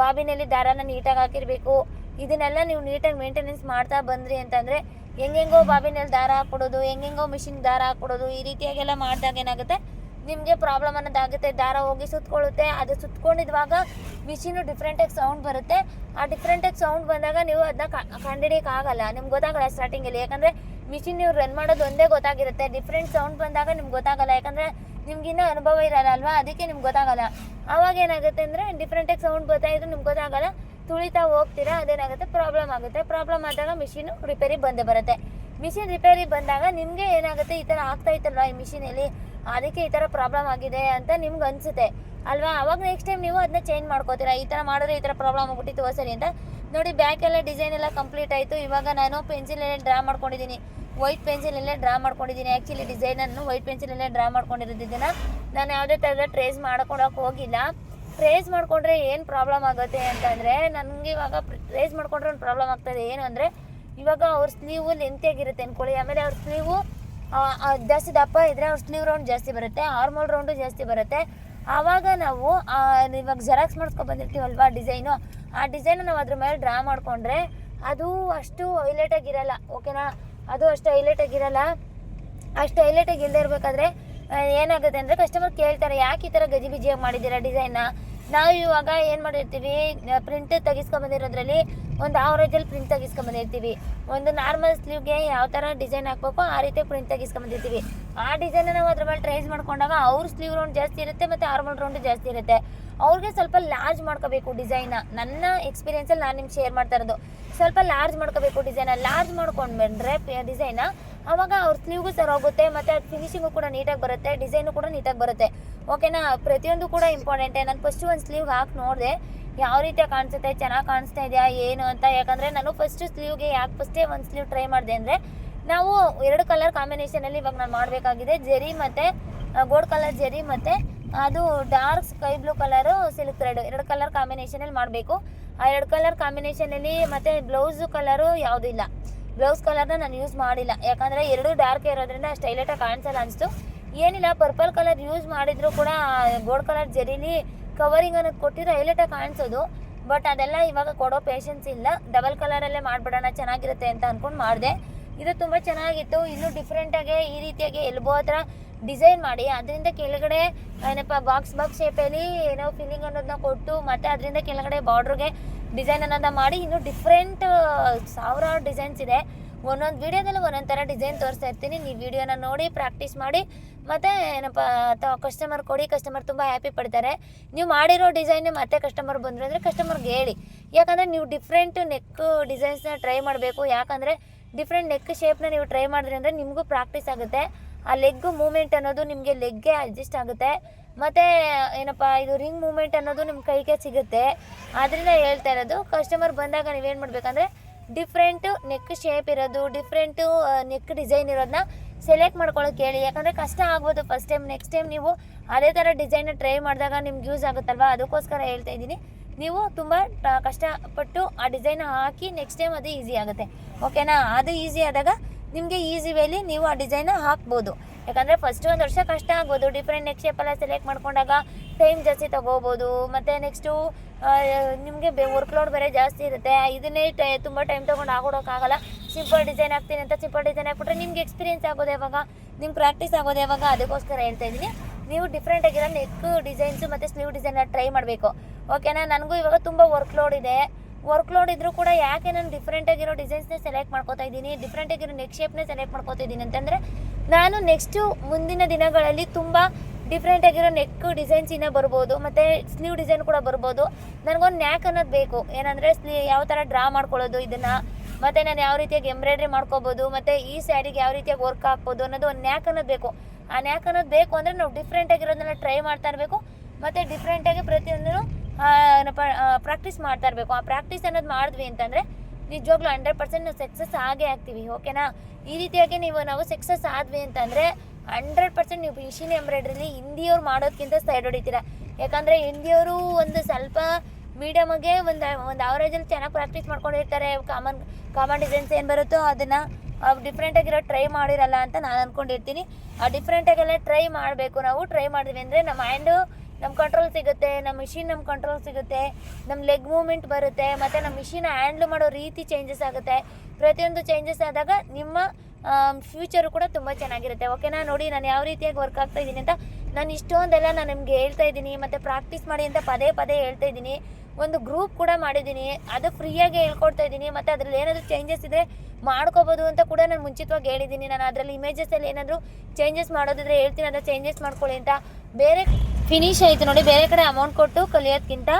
ಬಾಬಿನಲ್ಲಿ ದಾರಾನ ನೀಟಾಗಿ ಹಾಕಿರಬೇಕು. ಇದನ್ನೆಲ್ಲ ನೀವು ನೀಟಾಗಿ ಮೇಂಟೆನೆನ್ಸ್ ಮಾಡ್ತಾ ಬಂದ್ರಿ ಅಂತಂದರೆ ಹೆಂಗೆಂಗೋ ಬಾಬಿನಲ್ಲಿ ದಾರ ಹಾಕ್ಕೊಡೋದು, ಹೆಂಗೆಂಗೋ ಮಿಷಿನ್ಗೆ ದಾರ ಹಾಕ್ಕೊಡೋದು, ಈ ರೀತಿಯಾಗೆಲ್ಲ ಮಾಡಿದಾಗ ಏನಾಗುತ್ತೆ, ನಿಮಗೆ ಪ್ರಾಬ್ಲಮ್ ಅನ್ನೋದಾಗುತ್ತೆ. ದಾರ ಹೋಗಿ ಸುತ್ಕೊಳ್ಳುತ್ತೆ. ಅದು ಸುತ್ಕೊಂಡಿದ್ದಾಗ ಮಿಷಿನು ಡಿಫ್ರೆಂಟಾಗಿ ಸೌಂಡ್ ಬರುತ್ತೆ. ಆ ಡಿಫ್ರೆಂಟಾಗಿ ಸೌಂಡ್ ಬಂದಾಗ ನೀವು ಅದನ್ನ ಕಂಡುಹಿಡಿಯೋಕ್ಕಾಗಲ್ಲ, ನಿಮ್ಗೆ ಗೊತ್ತಾಗಲ್ಲ ಸ್ಟಾರ್ಟಿಂಗಲ್ಲಿ. ಯಾಕಂದರೆ ಮಿಷಿನ್ ನೀವು ರನ್ ಮಾಡೋದು ಒಂದೇ ಗೊತ್ತಾಗಿರುತ್ತೆ. ಡಿಫ್ರೆಂಟ್ ಸೌಂಡ್ ಬಂದಾಗ ನಿಮ್ಗೆ ಗೊತ್ತಾಗಲ್ಲ, ಯಾಕಂದರೆ ನಿಮ್ಗಿನ್ನೂ ಅನುಭವ ಇರಲ್ಲ ಅಲ್ವಾ, ಅದಕ್ಕೆ ನಿಮ್ಗೆ ಗೊತ್ತಾಗಲ್ಲ. ಆವಾಗ ಏನಾಗುತ್ತೆ ಅಂದರೆ ಡಿಫ್ರೆಂಟಾಗಿ ಸೌಂಡ್ ಬರ್ತಾಯಿದ್ರು ನಿಮ್ಗೆ ಗೊತ್ತಾಗಲ್ಲ, ತುಳಿತಾ ಹೋಗ್ತೀರಾ, ಅದೇನಾಗುತ್ತೆ ಪ್ರಾಬ್ಲಮ್ ಆಗುತ್ತೆ. ಪ್ರಾಬ್ಲಮ್ ಆದಾಗ ಮಿಷಿನು ರಿಪೇರಿ ಬಂದೇ ಬರುತ್ತೆ. ಮಿಷಿನ್ ರಿಪೇರಿ ಬಂದಾಗ ನಿಮಗೆ ಏನಾಗುತ್ತೆ, ಈ ಥರ ಆಗ್ತಾ ಇತ್ತಲ್ವ ಈ ಮಿಷಿನಲ್ಲಿ, ಅದಕ್ಕೆ ಈ ಥರ ಪ್ರಾಬ್ಲಮ್ ಆಗಿದೆ ಅಂತ ನಿಮ್ಗೆ ಅನಿಸುತ್ತೆ ಅಲ್ವಾ. ಅವಾಗ ನೆಕ್ಸ್ಟ್ ಟೈಮ್ ನೀವು ಅದನ್ನ ಚೇಂಜ್ ಮಾಡ್ಕೋತೀರಾ. ಈ ಥರ ಮಾಡಿದ್ರೆ ಈ ಥರ ಪ್ರಾಬ್ಲಮ್ ಆಗ್ಬಿಟ್ಟಿತ್ತು ಸರಿ ಅಂತ. ನೋಡಿ, ಬ್ಯಾಕ್ ಎಲ್ಲ ಡಿಸೈನ್ ಎಲ್ಲ ಕಂಪ್ಲೀಟ್ ಆಯಿತು. ಇವಾಗ ನಾನು ಪೆನ್ಸಿಲಲ್ಲೇ ಡ್ರಾ ಮಾಡ್ಕೊಂಡಿದ್ದೀನಿ, ವೈಟ್ ಪೆನ್ಸಿಲಲ್ಲೇ ಡ್ರಾ ಮಾಡ್ಕೊಂಡಿದ್ದೀನಿ. ಆ್ಯಕ್ಚುಲಿ ಡಿಸೈನನ್ನು ವೈಟ್ ಪೆನ್ಸಿಲಲ್ಲೇ ಡ್ರಾ ಮಾಡ್ಕೊಂಡಿರೋದನ್ನು ನಾನು ಯಾವುದೇ ಥರದ ಟ್ರೇಸ್ ಮಾಡ್ಕೊಳಕ್ಕೆ ಹೋಗಿಲ್ಲ. ಟ್ರೇಸ್ ಮಾಡಿಕೊಂಡ್ರೆ ಏನು ಪ್ರಾಬ್ಲಮ್ ಆಗುತ್ತೆ ಅಂತಂದರೆ, ನನಗೆ ಇವಾಗ ಟ್ರೇಸ್ ಮಾಡಿಕೊಂಡ್ರೆ ಒಂದು ಪ್ರಾಬ್ಲಮ್ ಆಗ್ತದೆ. ಏನು ಅಂದರೆ, ಇವಾಗ ಅವ್ರ ಸ್ಲೀವು ಲೆಂತಿಯಾಗಿರುತ್ತೆ ಅಂದ್ಕೊಳ್ಳಿ, ಆಮೇಲೆ ಅವ್ರ ಸ್ಲೀವು ಜಾಸ್ತಿ ದಪ್ಪ ಇದ್ದರೆ ಅವ್ರ ಸ್ಲೀವ್ ರೌಂಡ್ ಜಾಸ್ತಿ ಬರುತ್ತೆ, ಆರ್ಮೋಲ್ ರೌಂಡು ಜಾಸ್ತಿ ಬರುತ್ತೆ. ಆವಾಗ ನಾವು ಇವಾಗ ಜೆರಾಕ್ಸ್ ಮಾಡಿಸ್ಕೊ ಬಂದಿರ್ತೀವಲ್ವ ಡಿಸೈನು, ಆ ಡಿಸೈನು ನಾವು ಅದ್ರ ಮೇಲೆ ಡ್ರಾ ಮಾಡಿಕೊಂಡ್ರೆ ಅದು ಅಷ್ಟು ಹೈಲೈಟಾಗಿರಲ್ಲ. ಓಕೆನಾ, ಅದು ಅಷ್ಟು ಹೈಲೈಟಾಗಿರಲ್ಲ. ಅಷ್ಟು ಹೈಲೈಟಾಗಿ ಇಲ್ಲದೆ ಇರಬೇಕಾದ್ರೆ ಏನಾಗುತ್ತೆ ಅಂದರೆ, ಕಸ್ಟಮರ್ ಕೇಳ್ತಾರೆ ಯಾಕೆ ಈ ಥರ ಗಜಿಬಿಜಿಯಾಗಿ ಮಾಡಿದ್ದೀರಾ ಡಿಸೈನ್ನ. ನಾವು ಇವಾಗ ಏನು ಮಾಡಿರ್ತೀವಿ, ಪ್ರಿಂಟ್ ತೆಗಿಸ್ಕೊಂಬಂದಿರೋದ್ರಲ್ಲಿ ಒಂದು ಆವ್ರೇಜಲ್ಲಿ ಪ್ರಿಂಟ್ ತೆಗಿಸ್ಕೊಂಬಂದಿರ್ತೀವಿ. ಒಂದು ನಾರ್ಮಲ್ ಸ್ಲೀವ್ಗೆ ಯಾವ ಥರ ಡಿಸೈನ್ ಹಾಕ್ಬೇಕು ಆ ರೀತಿ ಪ್ರಿಂಟ್ ತೆಗಿಸ್ಕೊಂಬಂದಿರ್ತೀವಿ. ಆ ಡಿಸೈನ್ನ ನಾವು ಅದ್ರ ಮೇಲೆ ಟ್ರೇಸ್ ಮಾಡ್ಕೊಂಡಾಗ ಅವ್ರ ಸ್ಲೀವ್ ರೌಂಡ್ ಜಾಸ್ತಿ ಇರುತ್ತೆ ಮತ್ತು ಆರ್ಮಲ್ ರೌಂಡು ಜಾಸ್ತಿ ಇರುತ್ತೆ. ಅವ್ರಿಗೆ ಸ್ವಲ್ಪ ಲಾರ್ಜ್ ಮಾಡ್ಕೋಬೇಕು ಡಿಸೈನ್ನ. ನನ್ನ ಎಕ್ಸ್ಪೀರಿಯೆನ್ಸಲ್ಲಿ ನಾನು ನಿಮ್ಗೆ ಶೇರ್ ಮಾಡ್ತಾ ಇರೋದು, ಸ್ವಲ್ಪ ಲಾರ್ಜ್ ಮಾಡ್ಕೋಬೇಕು ಡಿಸೈನ. ಲಾರ್ಜ್ ಮಾಡ್ಕೊಂಡು ಬಂದರೆ ಡಿಸೈನ, ಆವಾಗ ಅವ್ರ ಸ್ಲೀವ್ಗೂ ಸರ್ ಹೋಗುತ್ತೆ ಮತ್ತು ಅದು ಫಿನಿಶಿಂಗು ಕೂಡ ನೀಟಾಗಿ ಬರುತ್ತೆ, ಡಿಸೈನು ಕೂಡ ನೀಟಾಗಿ ಬರುತ್ತೆ. ಓಕೆನಾ, ಪ್ರತಿಯೊಂದು ಕೂಡ ಇಂಪಾರ್ಟೆಂಟೇ. ನಾನು ಫಸ್ಟು ಒಂದು ಸ್ಲೀವ್ಗೆ ಹಾಕಿ ನೋಡಿದೆ ಯಾವ ರೀತಿಯಾಗಿ ಕಾಣಿಸುತ್ತೆ, ಚೆನ್ನಾಗಿ ಕಾಣಿಸ್ತಾ ಇದೆಯಾ ಏನು ಅಂತ. ಯಾಕಂದರೆ ನಾನು ಫಸ್ಟು ಸ್ಲೀವ್ಗೆ ಯಾಕೆ ಫಸ್ಟೇ ಒಂದು ಸ್ಲೀವ್ ಟ್ರೈ ಮಾಡಿದೆ ಅಂದರೆ, ನಾವು 2 ಕಲರ್ ಕಾಂಬಿನೇಷನಲ್ಲಿ ಇವಾಗ ನಾನು ಮಾಡಬೇಕಾಗಿದೆ. ಜೆರಿ ಮತ್ತು ಗೋಲ್ಡ್ ಕಲರ್ ಜೆರಿ ಮತ್ತು ಅದು dark sky blue colour silk thread 2 colour ಕಾಂಬಿನೇಷನಲ್ಲಿ ಮಾಡಬೇಕು. ಆ 2 ಕಲರ್ ಕಾಂಬಿನೇಷನಲ್ಲಿ ಮತ್ತು ಬ್ಲೌಸು ಕಲರು ಯಾವುದೂ ಇಲ್ಲ. ಬ್ಲೌಸ್ ಕಲರ್ನ ನಾನು ಯೂಸ್ ಮಾಡಿಲ್ಲ, ಯಾಕಂದರೆ 2 ಡಾರ್ಕ್ ಇರೋದ್ರಿಂದ ಅಷ್ಟು ಹೈಲೈಟಾಗಿ ಕಾಣಿಸಲ್ಲ ಅನಿಸ್ತು. ಏನಿಲ್ಲ, ಪರ್ಪಲ್ ಕಲರ್ ಯೂಸ್ ಮಾಡಿದ್ರು ಕೂಡ ಗೋಲ್ಡ್ ಕಲರ್ ಜೆರಿಲಿ ಕವರಿಂಗ್ ಅನ್ನೋದು ಕೊಟ್ಟಿದ್ರೆ ಹೈಲೈಟಾಗಿ ಕಾಣಿಸೋದು. ಬಟ್ ಅದೆಲ್ಲ ಇವಾಗ ಕೊಡೋ ಪೇಷನ್ಸ್ ಇಲ್ಲ, ಡಬಲ್ ಕಲರಲ್ಲೇ ಮಾಡಿಬಿಡೋಣ ಚೆನ್ನಾಗಿರುತ್ತೆ ಅಂತ ಅಂದ್ಕೊಂಡು ಮಾಡಿದೆ. ಇದು ತುಂಬ ಚೆನ್ನಾಗಿತ್ತು. ಇನ್ನೂ ಡಿಫ್ರೆಂಟಾಗಿ ಈ ರೀತಿಯಾಗಿ ಎಲ್ಬೋ ಹತ್ರ ಡಿಸೈನ್ ಮಾಡಿ ಅದರಿಂದ ಕೆಳಗಡೆ ಏನಪ್ಪ ಬಾಕ್ಸ್ ಶೇಪಲ್ಲಿ ಏನೋ ಫಿಲ್ಲಿಂಗ್ ಅನ್ನೋದನ್ನ ಕೊಟ್ಟು ಮತ್ತು ಅದರಿಂದ ಕೆಳಗಡೆ ಬಾರ್ಡ್ರಿಗೆ ಡಿಸೈನ್ ಅನ್ನೋದನ್ನ ಮಾಡಿ ಇನ್ನೂ ಡಿಫ್ರೆಂಟ್ ಸಾವಿರಾರು ಡಿಸೈನ್ಸ್ ಇದೆ. ಒಂದೊಂದು ವೀಡಿಯೋದಲ್ಲಿ ಒಂದೊಂದು ಥರ ಡಿಸೈನ್ ತೋರಿಸ್ತಾ ಇರ್ತೀನಿ. ನೀವು ವೀಡಿಯೋನ ನೋಡಿ ಪ್ರಾಕ್ಟೀಸ್ ಮಾಡಿ ಮತ್ತು ಏನಪ್ಪ ಕಸ್ಟಮರ್ ಕೊಡಿ, ಕಸ್ಟಮರ್ ತುಂಬ ಹ್ಯಾಪಿ ಪಡ್ತಾರೆ. ನೀವು ಮಾಡಿರೋ ಡಿಸೈನ್ ಮತ್ತೆ ಕಸ್ಟಮರ್ ಬಂದರು ಅಂದರೆ ಕಸ್ಟಮರ್ಗೆ ಹೇಳಿ. ಯಾಕಂದರೆ ನೀವು ಡಿಫ್ರೆಂಟ್ ನೆಕ್ ಡಿಸೈನ್ಸ್ನ ಟ್ರೈ ಮಾಡಬೇಕು. ಯಾಕಂದರೆ ಡಿಫ್ರೆಂಟ್ ನೆಕ್ ಶೇಪ್ನ ನೀವು ಟ್ರೈ ಮಾಡಿದ್ರಿ ಅಂದರೆ ನಿಮಗೂ ಪ್ರಾಕ್ಟೀಸ್ ಆಗುತ್ತೆ. ಆ ಲೆಗ್ ಮೂಮೆಂಟ್ ಅನ್ನೋದು ನಿಮಗೆ ಲೆಗ್ಗೆ ಅಡ್ಜಸ್ಟ್ ಆಗುತ್ತೆ. ಮತ್ತು ಏನಪ್ಪ ಇದು ರಿಂಗ್ ಮೂಮೆಂಟ್ ಅನ್ನೋದು ನಿಮ್ಮ ಕೈಗೆ ಸಿಗುತ್ತೆ. ಆದ್ದರಿಂದ ಹೇಳ್ತಾ ಇರೋದು, ಕಸ್ಟಮರ್ ಬಂದಾಗ ನೀವೇನು ಮಾಡಬೇಕಂದ್ರೆ ಡಿಫ್ರೆಂಟು ನೆಕ್ ಶೇಪ್ ಇರೋದು, ಡಿಫ್ರೆಂಟು ನೆಕ್ ಡಿಸೈನ್ ಇರೋದನ್ನ ಸೆಲೆಕ್ಟ್ ಮಾಡ್ಕೊಳ್ಳೋಕೆ ಹೇಳಿ. ಯಾಕಂದರೆ ಕಷ್ಟ ಆಗ್ಬೋದು ಫಸ್ಟ್ ಟೈಮ್, ನೆಕ್ಸ್ಟ್ ಟೈಮ್ ನೀವು ಅದೇ ಥರ ಡಿಸೈನ್ನ ಟ್ರೈ ಮಾಡಿದಾಗ ನಿಮ್ಗೆ ಯೂಸ್ ಆಗುತ್ತಲ್ವ, ಅದಕ್ಕೋಸ್ಕರ ಹೇಳ್ತಾ ಇದ್ದೀನಿ. ನೀವು ತುಂಬ ಕಷ್ಟಪಟ್ಟು ಆ ಡಿಸೈನ್ ಹಾಕಿ ನೆಕ್ಸ್ಟ್ ಟೈಮ್ ಅದು ಈಸಿ ಆಗುತ್ತೆ. ಓಕೆನಾ, ಅದು ಈಸಿ ಆದಾಗ ನಿಮಗೆ ಈಸಿ ವೇಲಿ ನೀವು ಆ ಡಿಸೈನ್ನ ಹಾಕ್ಬೋದು. ಯಾಕಂದರೆ ಫಸ್ಟ್ ಒಂದು ವರ್ಷ ಕಷ್ಟ ಆಗ್ಬೋದು, ಡಿಫ್ರೆಂಟ್ ನೆಕ್ ಶೇಪೆಲ್ಲ ಸೆಲೆಕ್ಟ್ ಮಾಡ್ಕೊಂಡಾಗ ಟೈಮ್ ಜಾಸ್ತಿ ತೊಗೋಬೋದು. ಮತ್ತು ನೆಕ್ಸ್ಟು ನಿಮಗೆ ವರ್ಕ್ ಲೋಡ್ ಬೇರೆ ಜಾಸ್ತಿ ಇರುತ್ತೆ. ಇದನ್ನೇ ತುಂಬ ಟೈಮ್ ತೊಗೊಂಡು ಆಗೋಡೋಕ್ಕಾಗಲ್ಲ. ಸಿಂಪಲ್ ಡಿಸೈನ್ ಹಾಕ್ತೀನಿ ಅಂತ ಸಿಂಪಲ್ ಡಿಸೈನ್ ಹಾಕ್ಬಿಟ್ರೆ ನಿಮ್ಗೆ ಎಕ್ಸ್ಪೀರಿಯೆನ್ಸ್ ಆಗೋದು ಯಾವಾಗ, ನಿಮ್ಗೆ ಪ್ರಾಕ್ಟೀಸ್ ಆಗೋದು ಯಾವಾಗ. ಅದಕ್ಕೋಸ್ಕರ ಹೇಳ್ತಾ ಇದ್ದೀನಿ, ನೀವು ಡಿಫ್ರೆಂಟಾಗಿರೋ ನೆಕ್ ಡಿಸೈನ್ಸು ಮತ್ತು ಸ್ಲೀವ್ ಡಿಸೈನ್ನ ಟ್ರೈ ಮಾಡಬೇಕು. ಓಕೆನಾ, ನನಗೂ ಇವಾಗ ತುಂಬ ವರ್ಕ್ ಲೋಡ್ ಇದೆ. ವರ್ಕ್ ಲೋಡ್ ಇದ್ದರೂ ಕೂಡ ಯಾಕೆ ನಾನು ಡಿಫ್ರೆಂಟಾಗಿರೋ ಡಿಸೈನ್ಸ್ನೇ ಸೆಲೆಕ್ಟ್ ಮಾಡ್ಕೋತಾ ಇದ್ದೀನಿ, ಡಿಫ್ರೆಂಟಾಗಿರೋ ನೆಕ್ ಶೇಪ್ನೇ ಸೆಲೆಕ್ಟ್ ಮಾಡ್ಕೋತಾ ಇದ್ದೀನಿ ಅಂತಂದರೆ, ನಾನು ನೆಕ್ಸ್ಟು ಮುಂದಿನ ದಿನಗಳಲ್ಲಿ ತುಂಬ ಡಿಫ್ರೆಂಟಾಗಿರೋ ನೆಕ್ ಡಿಸೈನ್ಸ್ ಇನ್ನೂ ಬರ್ಬೋದು ಮತ್ತು ಸ್ಲೀವ್ ಡಿಸೈನ್ ಕೂಡ ಬರ್ಬೋದು. ನನಗೊಂದು ನ್ಯಾಕ್ ಅನ್ನೋದು ಬೇಕು. ಏನಂದರೆ ಯಾವ ಥರ ಡ್ರಾ ಮಾಡ್ಕೊಳ್ಳೋದು ಇದನ್ನು, ಮತ್ತು ನಾನು ಯಾವ ರೀತಿಯಾಗಿ ಎಂಬ್ರಾಯ್ಡ್ರಿ ಮಾಡ್ಕೋಬೋದು, ಮತ್ತು ಈ ಸ್ಯಾರಿಗೆ ಯಾವ ರೀತಿಯಾಗಿ ವರ್ಕ್ ಹಾಕ್ಬೋದು ಅನ್ನೋದು ಒಂದು ನ್ಯಾಕ್ ಅನ್ನೋದು ಬೇಕು. ಆ ನ್ಯಾಕ್ ಅನ್ನೋದು ಬೇಕು ಅಂದರೆ ನಾವು ಡಿಫ್ರೆಂಟಾಗಿರೋದನ್ನ ಟ್ರೈ ಮಾಡ್ತಾ ಇರಬೇಕು ಮತ್ತು ಡಿಫ್ರೆಂಟಾಗಿ ಪ್ರತಿಯೊಂದೂ ಪ್ರಾಕ್ಟೀಸ್ ಮಾಡ್ತಾ ಇರಬೇಕು. ಆ ಪ್ರಾಕ್ಟೀಸ್ ಅನ್ನೋದು ಮಾಡಿದ್ವಿ ಅಂತಂದರೆ ನಿಜವಾಗ್ಲೂ 100% ನಾವು ಸಕ್ಸಸ್ ಆಗೇ ಆಗ್ತೀವಿ. ಓಕೆನಾ, ಈ ರೀತಿಯಾಗಿ ನಾವು ಸಕ್ಸಸ್ ಆದ್ವಿ ಅಂತಂದರೆ 100% ನೀವು ಮಿಷಿನ್ ಎಂಬ್ರಾಯ್ಡ್ರಿಲಿ ಹಿಂದಿಯವ್ರು ಮಾಡೋದಕ್ಕಿಂತ ಸೈಡ್ ಹೊಡಿತೀರ. ಯಾಕಂದರೆ ಹಿಂದಿಯವರು ಒಂದು ಸ್ವಲ್ಪ ಮೀಡಿಯಮಾಗೆ ಒಂದು ಅವರೇಜಲ್ಲಿ ಚೆನ್ನಾಗಿ ಪ್ರಾಕ್ಟೀಸ್ ಮಾಡ್ಕೊಂಡಿರ್ತಾರೆ. ಕಾಮನ್ ಡಿಸೈನ್ಸ್ ಏನು ಬರುತ್ತೋ ಅದನ್ನು ಡಿಫ್ರೆಂಟಾಗಿರೋ ಟ್ರೈ ಮಾಡಿರಲ್ಲ ಅಂತ ನಾನು ಅಂದ್ಕೊಂಡಿರ್ತೀನಿ. ಆ ಡಿಫ್ರೆಂಟಾಗೆಲ್ಲ ಟ್ರೈ ಮಾಡಬೇಕು. ನಾವು ಟ್ರೈ ಮಾಡಿದ್ವಿ ಅಂದರೆ ನಮ್ಮ ಹ್ಯಾಂಡು ನಮ್ಮ ಕಂಟ್ರೋಲ್ ಸಿಗುತ್ತೆ, ನಮ್ಮ ಮಿಷಿನ್ ನಮ್ಮ ಕಂಟ್ರೋಲ್ ಸಿಗುತ್ತೆ, ನಮ್ಮ ಲೆಗ್ ಮೂಮೆಂಟ್ ಬರುತ್ತೆ, ಮತ್ತು ನಮ್ಮ ಮಿಷಿನ್ ಹ್ಯಾಂಡ್ಲ್ ಮಾಡೋ ರೀತಿ ಚೇಂಜಸ್ ಆಗುತ್ತೆ. ಪ್ರತಿಯೊಂದು ಚೇಂಜಸ್ ಆದಾಗ ನಿಮ್ಮ ಫ್ಯೂಚರು ಕೂಡ ತುಂಬ ಚೆನ್ನಾಗಿರುತ್ತೆ. ಓಕೆನಾ, ನೋಡಿ ನಾನು ಯಾವ ರೀತಿಯಾಗಿ ವರ್ಕ್ ಆಗ್ತಾ ಇದ್ದೀನಿ ಅಂತ ನಾನು ಇಷ್ಟೊಂದೆಲ್ಲ ನಾನು ನಿಮಗೆ ಹೇಳ್ತಾ ಇದ್ದೀನಿ. ಮತ್ತು ಪ್ರಾಕ್ಟೀಸ್ ಮಾಡಿ ಅಂತ ಪದೇ ಹೇಳ್ತಾ ಇದ್ದೀನಿ. ಒಂದು ಗ್ರೂಪ್ ಕೂಡ ಮಾಡಿದ್ದೀನಿ, ಅದು ಫ್ರೀಯಾಗಿ ಹೇಳ್ಕೊಡ್ತಾ ಇದ್ದೀನಿ. ಮತ್ತು ಅದರಲ್ಲಿ ಏನಾದರೂ ಚೇಂಜಸ್ ಇದ್ದರೆ ಮಾಡ್ಕೋಬೋದು ಅಂತ ಕೂಡ ನಾನು ಮುಂಚಿತವಾಗಿ ಹೇಳಿದ್ದೀನಿ. ನಾನು ಅದರಲ್ಲಿ ಇಮೇಜಸಲ್ಲಿ ಏನಾದರೂ ಚೇಂಜಸ್ ಮಾಡೋದಿದ್ರೆ ಹೇಳ್ತೀನಿ, ಅದನ್ನು ಚೇಂಜಸ್ ಮಾಡ್ಕೊಳ್ಳಿ ಅಂತ. ಬೇರೆ ಫಿನಿಶ್ ಆಯಿತು ನೋಡಿ, ಬೇರೆ ಕಡೆ ಅಮೌಂಟ್ ಕೊಟ್ಟು ಕಲಿಯೋದಕ್ಕಿಂತ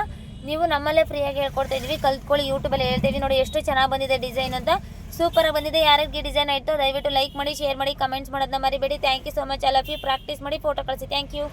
ನೀವು ನಮ್ಮಲ್ಲೇ ಫ್ರೀಯಾಗಿ ಹೇಳ್ಕೊಡ್ತಾ ಇದ್ವಿ, ಕಲ್ತ್ಕೊಳ್ಳಿ. ಯೂಟ್ಯೂಬಲ್ಲಿ ಹೇಳ್ತಾ ಇದ್ದೀವಿ ನೋಡಿ ಎಷ್ಟು ಚೆನ್ನಾಗಿ ಬಂದಿದೆ ಡಿಸೈನ್ ಅಂತ, ಸೂಪರಾಗಿ ಬಂದಿದೆ. ಯಾರಿಗೆ ಡಿಸೈನ್ ಆಯಿತು ದಯವಿಟ್ಟು ಲೈಕ್ ಮಾಡಿ, ಶೇರ್ ಮಾಡಿ, ಕಮೆಂಟ್ಸ್ ಮಾಡೋದನ್ನ ಮರಿಬೇಡಿ. Thank you so much. I love you. Practice ಮಾಡಿ, ಫೋಟೋ ಕಳಿಸಿ. Thank you.